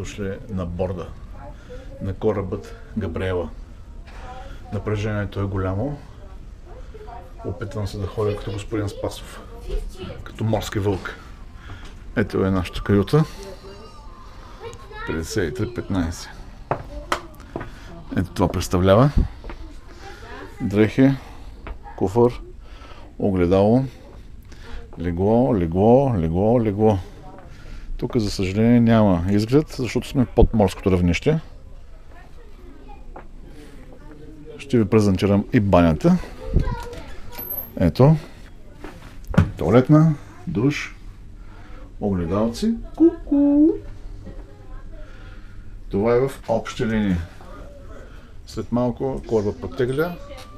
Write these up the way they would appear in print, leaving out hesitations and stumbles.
дошли на борда на корабът Габриела. Напрежението е голямо. Опитвам се да ходя като господин Спасов, като морски вълк. Ето е нашата каюта. 53-15. Ето това представлява. Дрехи, куфър, огледало, легло. Тук, за съжаление, няма изглед, защото сме под морското равнище. Ще ви презентирам и банята. Ето. Туалетна, душ, огледалци. Ку-ку! Това е в общи линии. След малко корабът потегля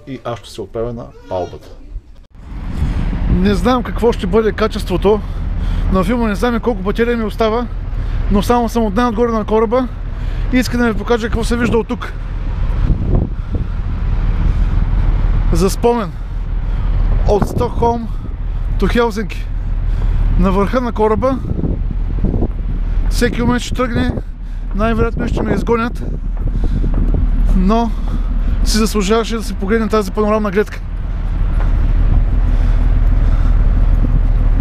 и аз ще се отправя на палубата. Не знам какво ще бъде качеството на филма, не знам и колко батерия ми остава, но само съм отнен отгоре на кораба и искам да ви покажа какво се вижда от тук. За спомен от Стокхолм до Хелзинки. На върха на кораба всеки момент ще тръгне, най-вероятно ще ме изгонят, но си заслужаваше да се погледне тази панорамна гледка.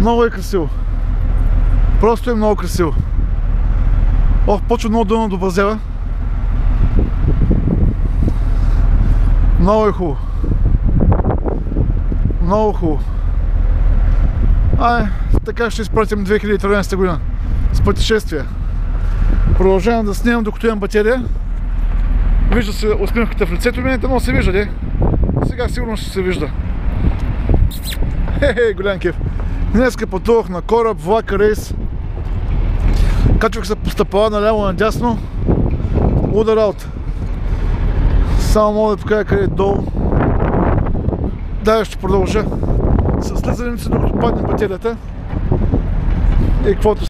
Много е красиво. Просто е много красиво. Ох, почва много дълно до базела. Много е хубаво. Много хубаво. Така ще изпратим 2013 година с пътешествия. Продължавам да снимам докато имам батерия. Вижда се усмивката в лицето ми, но се вижда, де. Сега сигурно ще се вижда. Хе-хе, голям кеф. Днеска пътувах на кораб, влак, рейс. Качвах се по стъпала наляво надясно. Луда работа. Само мога да покажа къде е долу. Ще продължа с слизането си, докато падне батерията. И каквото